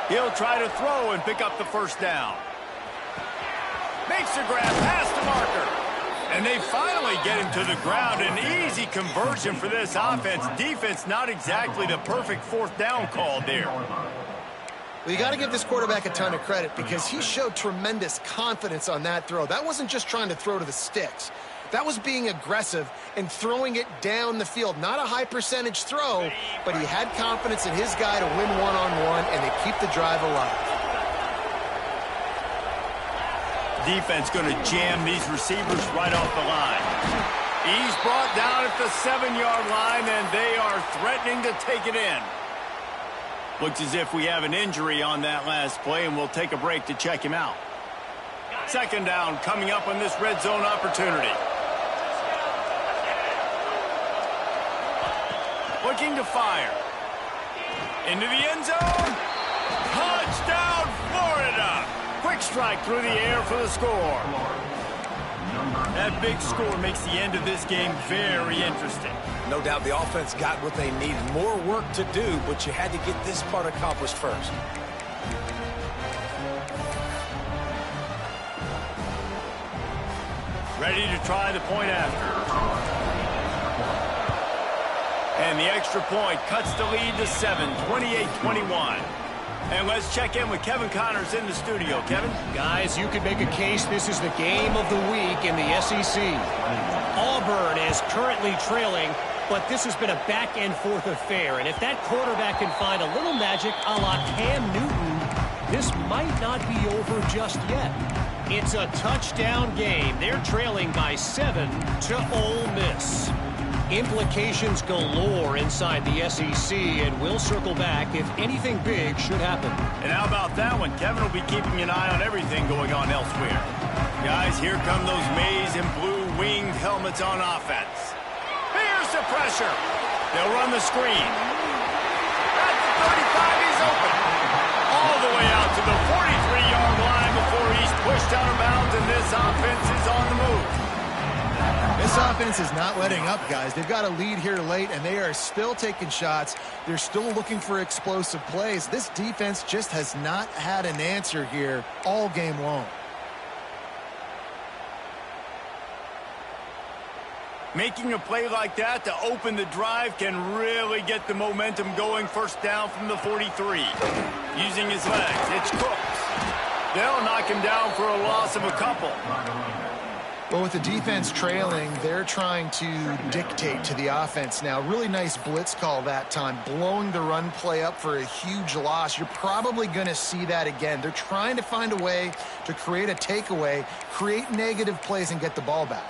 He'll try to throw and pick up the first down. Makes the grab past the marker. And they finally get him to the ground. An easy conversion for this offense. Defense not exactly the perfect fourth down call there. Well, you got to give this quarterback a ton of credit because he showed tremendous confidence on that throw. That wasn't just trying to throw to the sticks. That was being aggressive and throwing it down the field. Not a high percentage throw, but he had confidence in his guy to win one-on-one, and they keep the drive alive. Defense going to jam these receivers right off the line. He's brought down at the 7-yard line, and they are threatening to take it in. Looks as if we have an injury on that last play, and we'll take a break to check him out. Second down coming up on this red zone opportunity. Looking to fire. Into the end zone. Touchdown, Florida! Quick strike through the air for the score. That big score makes the end of this game very interesting. No doubt the offense got what they need. More work to do, but you had to get this part accomplished first. Ready to try the point after. And the extra point cuts the lead to 7, 28-21. And let's check in with Kevin Connors in the studio. Kevin? Guys, you could make a case this is the game of the week in the SEC. Auburn is currently trailing, but this has been a back-and-forth affair. And if that quarterback can find a little magic a la Cam Newton, this might not be over just yet. It's a touchdown game. They're trailing by 7 to Ole Miss. Implications galore inside the SEC, and we'll circle back if anything big should happen. And how about that one? Kevin will be keeping an eye on everything going on elsewhere. Guys, here come those maize and blue winged helmets on offense. Here's the pressure. They'll run the screen. At the 35, he's open. All the way out to the 43-yard line before he's pushed out of bounds, and this offense is on the move. This offense is not letting up, guys. They've got a lead here late, and they are still taking shots. They're still looking for explosive plays. This defense just has not had an answer here all game long. Making a play like that to open the drive can really get the momentum going. First down from the 43. Using his legs, it's Cooks. They'll knock him down for a loss of a couple. Well, with the defense trailing, they're trying to dictate to the offense now. Really nice blitz call that time, blowing the run play up for a huge loss. You're probably going to see that again. They're trying to find a way to create a takeaway, create negative plays, and get the ball back.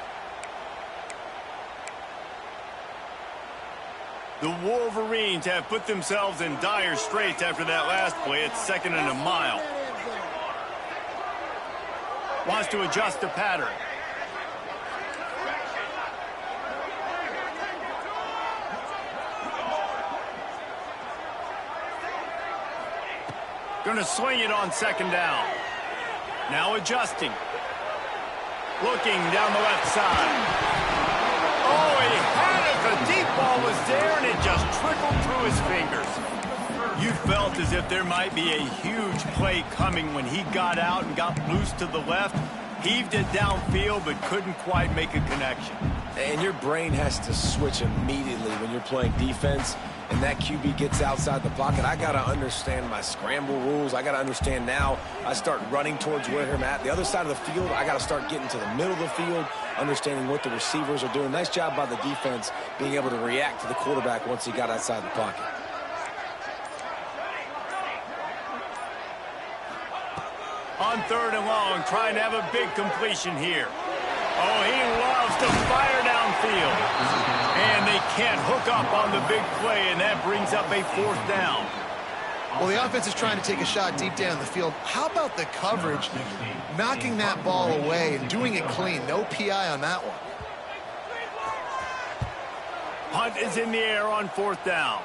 The Wolverines have put themselves in dire straits after that last play. It's 2nd and a mile. Wants to adjust the pattern. Going to swing it on 2nd down. Now adjusting. Looking down the left side. Oh, he had it. The deep ball was there, and it just trickled through his fingers. You felt as if there might be a huge play coming when he got out and got loose to the left. Heaved it downfield, but couldn't quite make a connection. And your brain has to switch immediately when you're playing defense and that QB gets outside the pocket. I got to understand my scramble rules. I got to understand now I start running towards where I'm at. The other side of the field, I got to start getting to the middle of the field, understanding what the receivers are doing. Nice job by the defense being able to react to the quarterback once he got outside the pocket. On 3rd and long, trying to have a big completion here. Oh, he loves to fire downfield. And they can't hook up on the big play, and that brings up a 4th down. Well, the offense is trying to take a shot deep down the field. How about the coverage, knocking that ball away and doing it clean? No PI on that one. Punt is in the air on 4th down.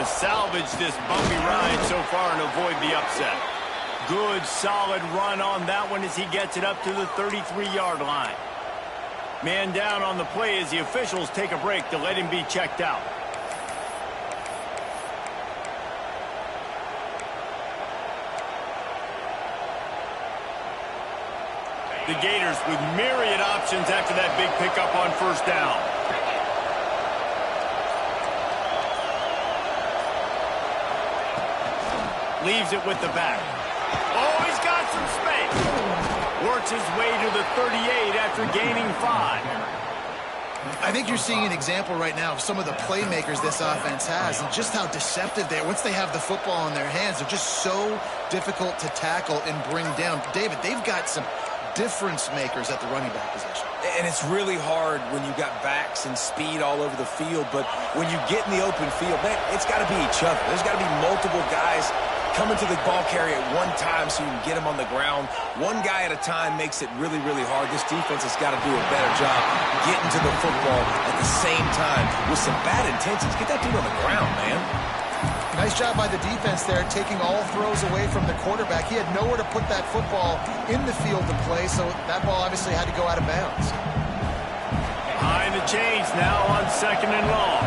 Salvage this bumpy ride so far and avoid the upset. Good, solid run on that one as he gets it up to the 33-yard line. Man down on the play as the officials take a break to let him be checked out. The Gators with myriad options after that big pickup on 1st down. Leaves it with the back. Oh, he's got some space. Works his way to the 38 after gaining 5. I think you're seeing an example right now of some of the playmakers this offense has and just how deceptive they are. Once they have the football in their hands, they're just so difficult to tackle and bring down. David, they've got some difference makers at the running back position. And it's really hard when you got backs and speed all over the field, but when you get in the open field, man, it's got to be each other. There's got to be multiple guys coming to the ball carrier at one time so you can get him on the ground. One guy at a time makes it really, really hard. This defense has got to do a better job getting to the football at the same time with some bad intentions. Get that dude on the ground, man. Nice job by the defense there, taking all throws away from the quarterback. He had nowhere to put that football in the field to play, so that ball obviously had to go out of bounds. Behind the chains now on 2nd and long.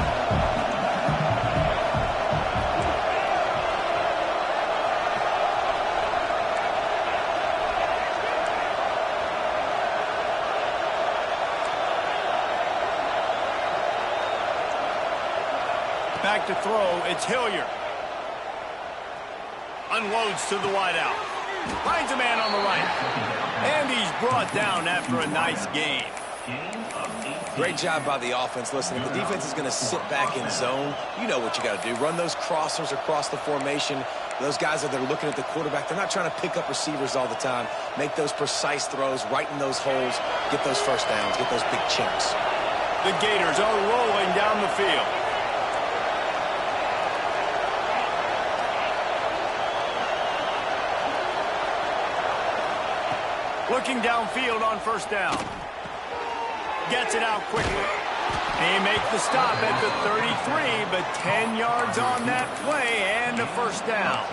Back to throw, it's Hilliard. Unloads to the wideout. Finds a man on the right. And he's brought down after a nice gain. Great job by the offense. Listen, if the defense is going to sit back in zone, you know what you got to do. Run those crossers across the formation. Those guys that are looking at the quarterback, they're not trying to pick up receivers all the time. Make those precise throws, right in those holes, get those 1st downs, get those big chunks. The Gators are rolling down the field. Looking downfield on 1st down. Gets it out quickly. They make the stop at the 33, but 10 yards on that play and a 1st down.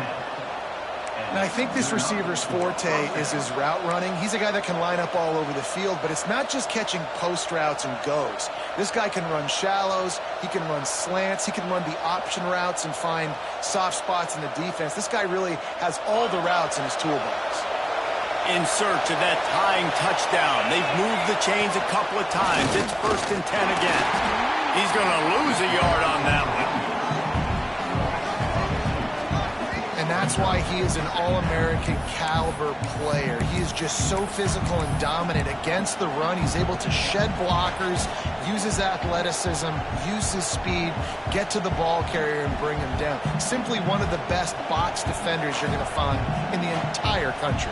And I think this receiver's forte is his route running. He's a guy that can line up all over the field, but it's not just catching post routes and goes. This guy can run shallows, he can run slants, he can run the option routes and find soft spots in the defense. This guy really has all the routes in his toolbox. In search of that tying touchdown. They've moved the chains a couple of times. It's 1st and 10 again. He's going to lose a yard on that one. And that's why he is an All-American caliber player. He is just so physical and dominant against the run. He's able to shed blockers, use his athleticism, use his speed, get to the ball carrier and bring him down. Simply one of the best box defenders you're going to find in the entire country.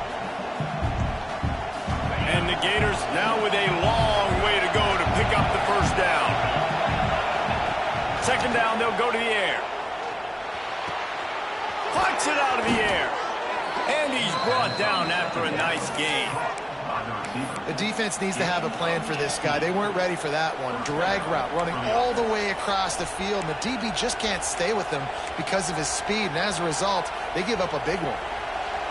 And the Gators now with a long way to go to pick up the first down. Second down, they'll go to the air. Punch it out of the air. And he's brought down after a nice gain. The defense needs to have a plan for this guy. They weren't ready for that one. Drag route running all the way across the field. And the DB just can't stay with him because of his speed. And as a result, they give up a big one.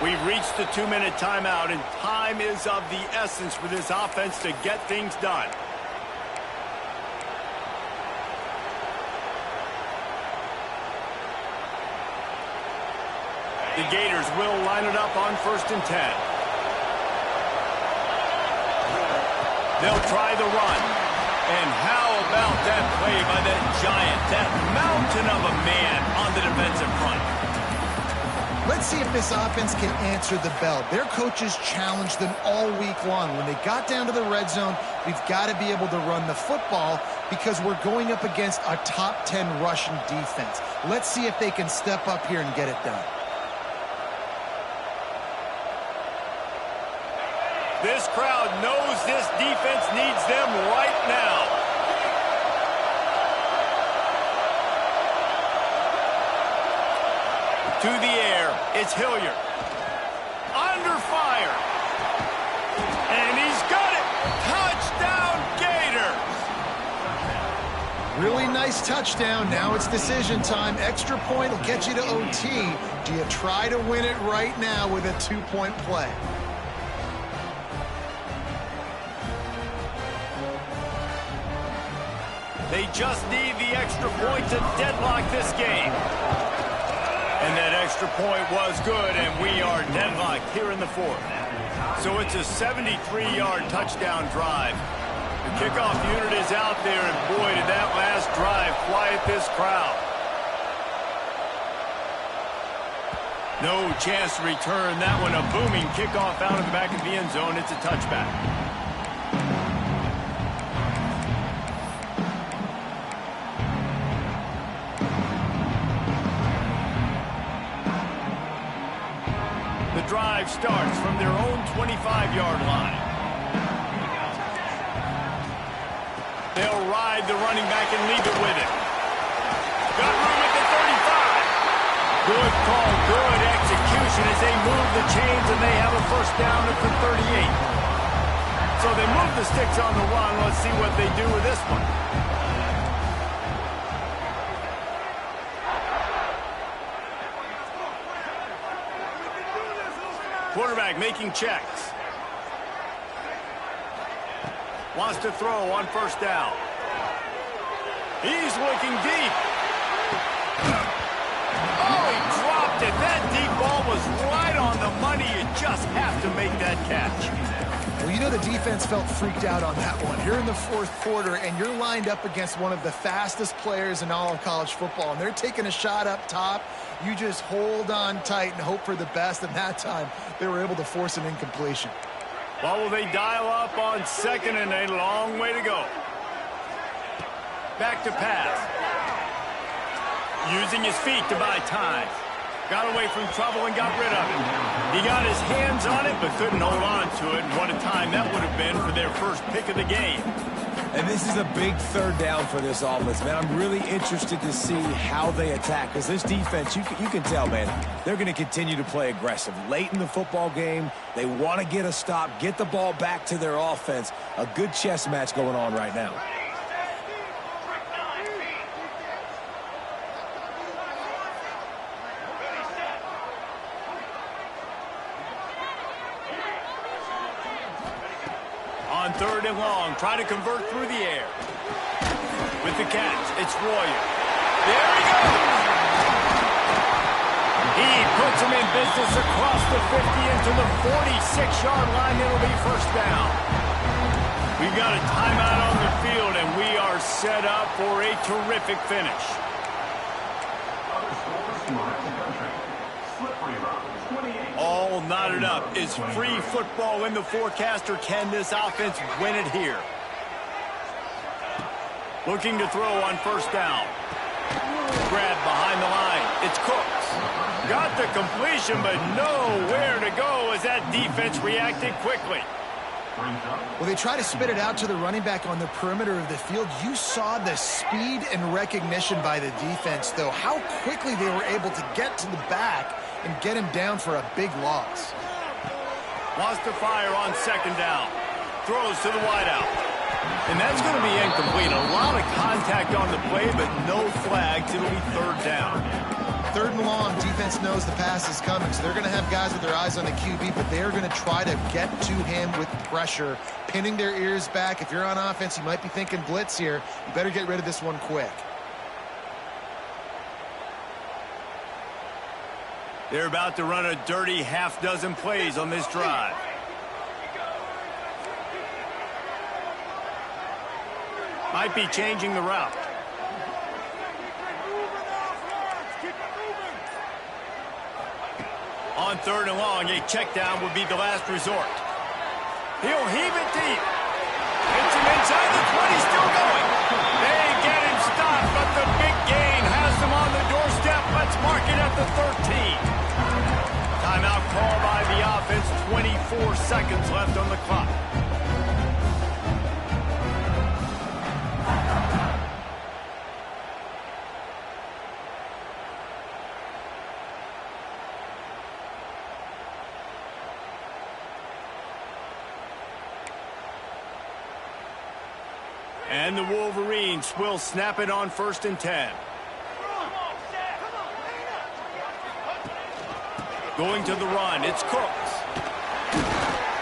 We've reached the 2-minute timeout, and time is of the essence for this offense to get things done. The Gators will line it up on 1st and 10. They'll try the run. And how about that play by that giant, that mountain of a man on the defensive front? Let's see if this offense can answer the bell. Their coaches challenged them all week long. When they got down to the red zone, we've got to be able to run the football because we're going up against a top 10 Russian defense. Let's see if they can step up here and get it done. This crowd knows this defense needs them right now. To the air, it's Hilliard. Under fire. And he's got it. Touchdown, Gators. Really nice touchdown. Now it's decision time. Extra point will get you to OT. Do you try to win it right now with a 2-point play? They just need the extra point to deadlock this game. And that extra point was good, and we are deadlocked here in the 4th. So it's a 73-yard touchdown drive. The kickoff unit is out there, and boy, did that last drive quiet this crowd. No chance to return that one. A booming kickoff out of the back of the end zone. It's a touchback. The drive starts from their own 25-yard line. They'll ride the running back and leave it with it. Got room at the 35. Good call, good execution as they move the chains, and they have a first down at the 38. So they move the sticks on the run. Let's see what they do with this one. Quarterback making checks. Wants to throw on first down. He's looking deep. Oh, he dropped it. That deep ball was right on the money. You just have to make that catch. Well, you know the defense felt freaked out on that one. You're in the 4th quarter, and you're lined up against one of the fastest players in all of college football, and they're taking a shot up top. You just hold on tight and hope for the best, and that time they were able to force an incompletion. Well, will they dial up on 2nd and a long way to go? Back to pass. Using his feet to buy time. Got away from trouble and got rid of it. He got his hands on it but couldn't hold on to it. And what a time that would have been for their first pick of the game. And this is a big 3rd down for this offense, man. I'm really interested to see how they attack, because this defense, you can tell, man, they're going to continue to play aggressive. Late in the football game, they want to get a stop, get the ball back to their offense. A good chess match going on right now. On 3rd and long, try to convert through the air. With the catch, it's Royer. There he goes! He puts him in business across the 50 into the 46-yard line. It'll be first down. We've got a timeout on the field, and we are set up for a terrific finish. All knotted up. Is free football in the forecast, or can this offense win it here? Looking to throw on first down. Grab behind the line. It's Cooks. Got the completion, but nowhere to go as that defense reacted quickly. Well, they try to spit it out to the running back on the perimeter of the field. You saw the speed and recognition by the defense, though, how quickly they were able to get to the back and get him down for a big loss. Wants to fire on second down. Throws to the wideout. And that's going to be incomplete. A lot of contact on the play, but no flags. It'll be third down. Third and long, defense knows the pass is coming, so they're going to have guys with their eyes on the QB, but they're going to try to get to him with pressure, pinning their ears back. If you're on offense, you might be thinking blitz here. You better get rid of this one quick. They're about to run a dirty half-dozen plays on this drive. Might be changing the route. On third and long, a check down would be the last resort. He'll heave it deep. Hits him inside the 20, still going. They get him stopped, but the big gain has them on the doorstep. Let's mark it at the 13. Timeout call by the offense. 24 seconds left on the clock. And the Wolverines will snap it on first and 10. Going to the run, it's Cooks.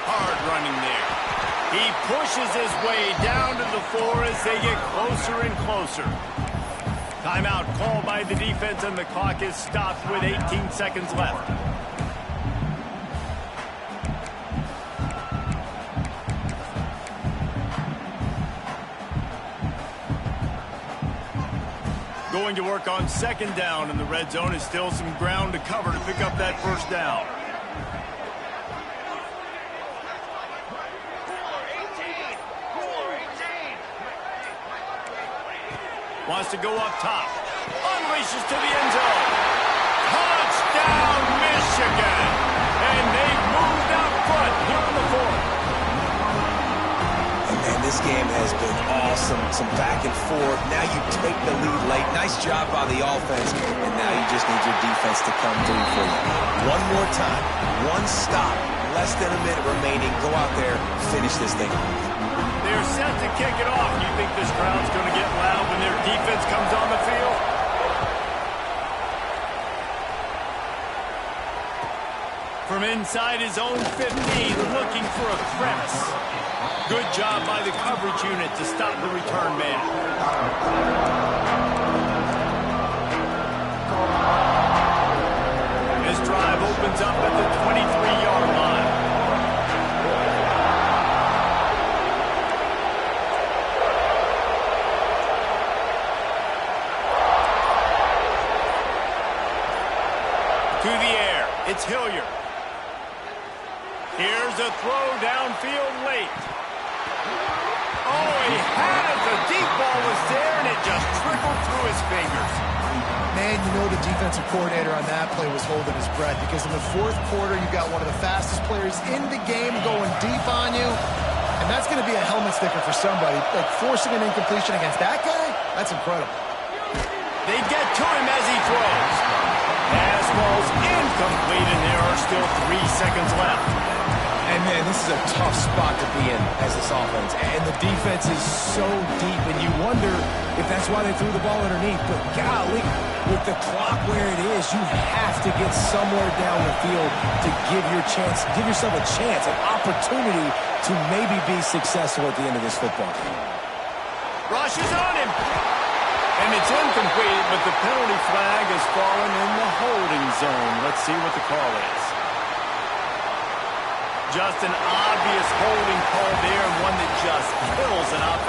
Hard running there. He pushes his way down to the floor as they get closer and closer. Timeout called by the defense, and the clock is stopped with 18 seconds left. Going to work on second down, and the red zone is still some ground to cover to pick up that first down. Wants to go up top. Unleashes to the end zone. Touchdown, Michigan! And they moved out front here in the fourth. And this game has been awesome. Some back and forth. Now you take the lead late. Nice job by the offense. And now you just need your defense to come through for you. One more time. One stop. Less than a minute remaining. Go out there. Finish this thing off. They're set to kick it off. You think this crowd's going to get loud when their defense comes on the field? From inside his own 15, looking for a crevice. Good job by the coverage unit to stop the return man. This drive opens up at the 23-yard line. To the air, it's Hilliard. Here's a throw downfield late. Oh, he had it. The deep ball was there, and it just trickled through his fingers. Man, you know the defensive coordinator on that play was holding his breath, because in the fourth quarter, you've got one of the fastest players in the game going deep on you, and that's going to be a helmet sticker for somebody. Like, forcing an incompletion against that guy, that's incredible. They get to him as he throws. Pass ball's incomplete, and there are still 3 seconds left. And, man, this is a tough spot to be in as this offense. And the defense is so deep, and you wonder if that's why they threw the ball underneath. But, golly, with the clock where it is, you have to get somewhere down the field to give yourself a chance, an opportunity to maybe be successful at the end of this football game. Rush is on him. And it's incomplete, but the penalty flag has fallen in the holding zone. Let's see what the call is. Just an obvious holding call there, and one that just kills an offense.